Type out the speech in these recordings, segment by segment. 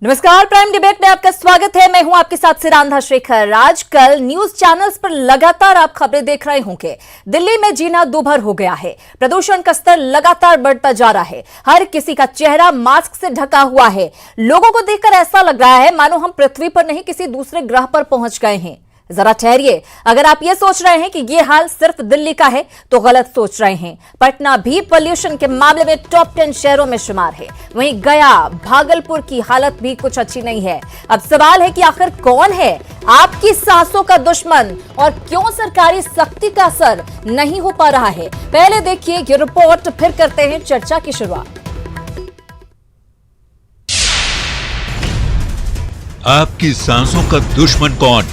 नमस्कार, prime debate में आपका स्वागत है। मैं हूं आपके साथ सिरांधा शेखर। आजकल न्यूज चैनल्स पर लगातार आप खबरें देख रहे होंगे। दिल्ली में जीना दूभर हो गया है। प्रदूषण का स्तर लगातार बढ़ता जा रहा है। हर किसी का चेहरा मास्क से ढका हुआ है। लोगों को देखकर ऐसा लग रहा है मानो हम पृथ्वी पर नहीं किसी दूसरे ग्रह पर पहुंच गए हैं। जरा ठहरिए, अगर आप ये सोच रहे हैं कि ये हाल सिर्फ दिल्ली का है तो गलत सोच रहे हैं। पटना भी पोल्यूशन के मामले में टॉप 10 शहरों में शुमार है। वहीं गया, भागलपुर की हालत भी कुछ अच्छी नहीं है। अब सवाल है कि आखिर कौन है आपकी सांसों का दुश्मन और क्यों सरकारी सख्ती का असर नहीं हो पा रहा है। पहले देखिए ये रिपोर्ट, फिर करते हैं चर्चा की शुरुआत। आपकी सांसों का दुश्मन कौन?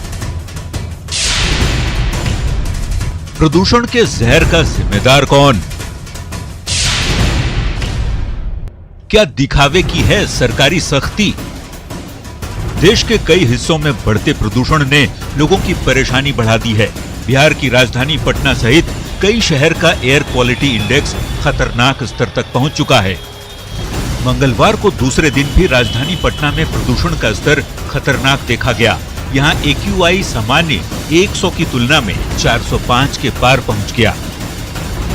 प्रदूषण के जहर का जिम्मेदार कौन? क्या दिखावे की है सरकारी सख्ती? देश के कई हिस्सों में बढ़ते प्रदूषण ने लोगों की परेशानी बढ़ा दी है। बिहार की राजधानी पटना सहित कई शहर का एयर क्वालिटी इंडेक्स खतरनाक स्तर तक पहुंच चुका है। मंगलवार को दूसरे दिन भी राजधानी पटना में प्रदूषण का स्तर खतरनाक देखा गया। यहाँ AQI सामान्य 100 की तुलना में 405 के पार पहुंच गया।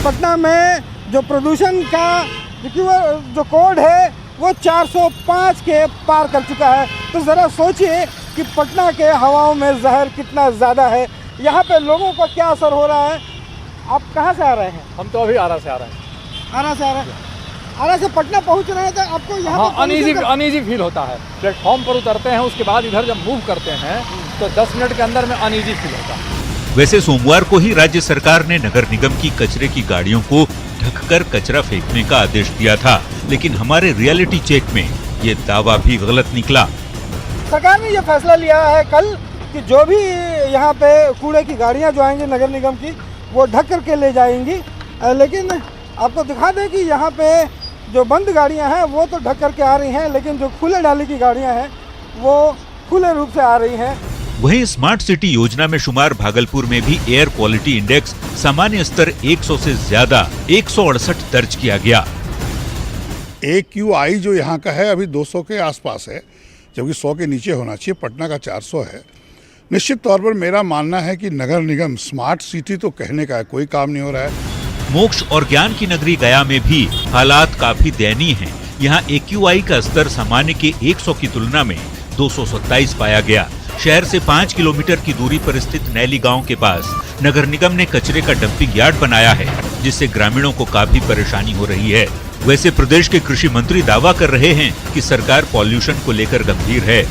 पटना में जो प्रदूषण का जो कोड है वो 405 के पार कर चुका है। तो ज़रा सोचिए कि पटना के हवाओं में जहर कितना ज़्यादा है। यहाँ पे लोगों पर क्या असर हो रहा है। आप कहाँ से आ रहे हैं? हम तो अभी आरा से आ रहे हैं। आरा से आ रहे हैं। आरा से पटना पहुँच रहे हैं तो आपको यहाँ अनईजी फील होता है। प्लेटफॉर्म पर उतरते हैं, उसके बाद इधर जब मूव करते हैं तो 10 मिनट के अंदर में अनईजी फील होता है। वैसे सोमवार को ही राज्य सरकार ने नगर निगम की कचरे की गाड़ियों को ढककर कचरा फेंकने का आदेश दिया था, लेकिन हमारे रियलिटी चेक में ये दावा भी गलत निकला। सरकार ने ये फैसला लिया है कल कि जो भी यहाँ पे कूड़े की गाड़ियाँ जो आएंगी नगर निगम की वो ढक करके ले जाएंगी। लेकिन आपको दिखा दें कि यहाँ पे जो बंद गाड़ियाँ हैं वो तो ढक करके आ रही हैं, लेकिन जो खुले डाली की गाड़ियाँ हैं वो खुले रूप से आ रही हैं। वहीं स्मार्ट सिटी योजना में शुमार भागलपुर में भी एयर क्वालिटी इंडेक्स सामान्य स्तर 100 से ज्यादा 168 दर्ज किया गया। AQI जो यहाँ का है अभी 200 के आसपास है, जबकि 100 के नीचे होना चाहिए। पटना का 400 है। निश्चित तौर पर मेरा मानना है कि नगर निगम स्मार्ट सिटी तो कहने का है, कोई काम नहीं हो रहा है। मोक्ष और ज्ञान की नगरी गया में भी हालात काफी दयनीय हैं। यहाँ AQI का स्तर सामान्य के 100 की तुलना में 227 पाया गया। शहर से 5 किलोमीटर की दूरी पर स्थित नैली गांव के पास नगर निगम ने कचरे का डंपिंग यार्ड बनाया है, जिससे ग्रामीणों को काफी परेशानी हो रही है। वैसे प्रदेश के कृषि मंत्री दावा कर रहे हैं कि सरकार पॉल्यूशन को लेकर गंभीर है।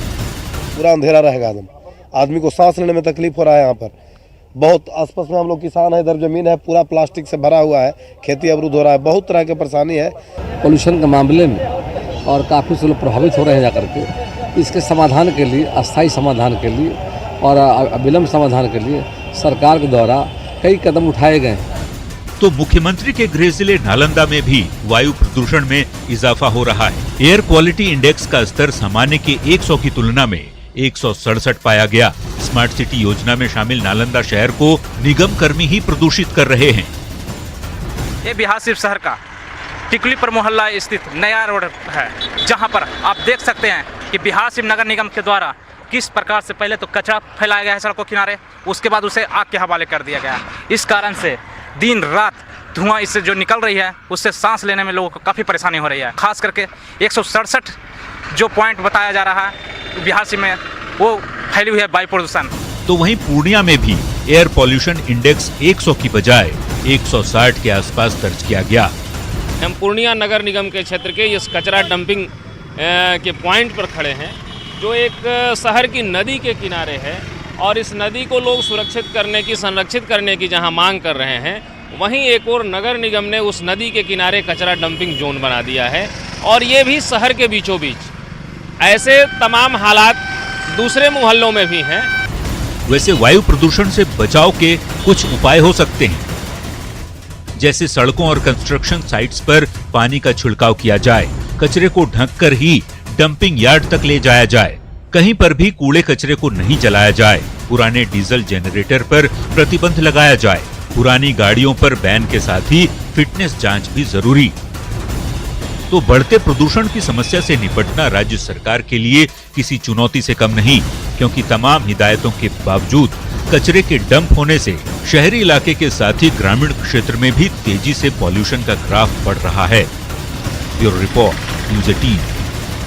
पूरा अंधेरा रहेगा, आदमी को सांस लेने में तकलीफ हो रहा है। यहाँ पर बहुत आसपास में हम लोग किसान है, इधर जमीन है पूरा प्लास्टिक से भरा हुआ है, खेती अवरुद्ध हो रहा है, बहुत तरह की परेशानी है पोल्यूशन के मामले में, और काफ़ी से लोग प्रभावित हो रहे हैं जाकर के। इसके समाधान के लिए, अस्थायी समाधान के लिए और अविलंब समाधान के लिए सरकार के द्वारा कई कदम उठाए गए हैं। तो मुख्यमंत्री के गृह जिले नालंदा में भी वायु प्रदूषण में इजाफा हो रहा है। एयर क्वालिटी इंडेक्स का स्तर सामान्य के 100 की तुलना में 167 पाया गया। स्मार्ट सिटी योजना में शामिल नालंदा शहर को निगम कर्मी ही प्रदूषित कर रहे हैं। ये बिहार सिर्फ शहर का टिकली पर मोहल्ला स्थित नया रोड है, जहां पर आप देख सकते हैं कि बिहार सिर्फ नगर निगम के द्वारा किस प्रकार से पहले तो कचरा फैलाया गया है सड़कों किनारे, उसके बाद उसे आग के हवाले कर दिया गया। इस कारण से दिन रात धुआं इससे जो निकल रही है उससे सांस लेने में लोगों को काफ़ी परेशानी हो रही है। खास करके 167 जो पॉइंट बताया जा रहा है बिहार से में, वो फैली हुई है वायु प्रदूषण। तो वहीं पूर्णिया में भी एयर पॉल्यूशन इंडेक्स 100 की बजाय 160 के आसपास दर्ज किया गया। हम पूर्णिया नगर निगम के क्षेत्र के इस कचरा डंपिंग के पॉइंट पर खड़े हैं, जो एक शहर की नदी के किनारे है, और इस नदी को लोग सुरक्षित करने की, संरक्षित करने की जहां मांग कर रहे हैं, वहीं एक और नगर निगम ने उस नदी के किनारे कचरा डंपिंग जोन बना दिया है, और ये भी शहर के बीचों बीच। ऐसे तमाम हालात दूसरे मोहल्लों में भी हैं। वैसे वायु प्रदूषण से बचाव के कुछ उपाय हो सकते हैं, जैसे सड़कों और कंस्ट्रक्शन साइट्स पर पानी का छिड़काव किया जाए, कचरे को ढककर ही डंपिंग यार्ड तक ले जाया जाए, कहीं पर भी कूड़े कचरे को नहीं जलाया जाए, पुराने डीजल जनरेटर पर प्रतिबंध लगाया जाए, पुरानी गाड़ियों पर बैन के साथ ही फिटनेस जांच भी जरूरी। तो बढ़ते प्रदूषण की समस्या से निपटना राज्य सरकार के लिए किसी चुनौती से कम नहीं, क्योंकि तमाम हिदायतों के बावजूद कचरे के डंप होने से शहरी इलाके के साथ ही ग्रामीण क्षेत्र में भी तेजी से पॉल्यूशन का ग्राफ बढ़ रहा है। Bureau report, news 18।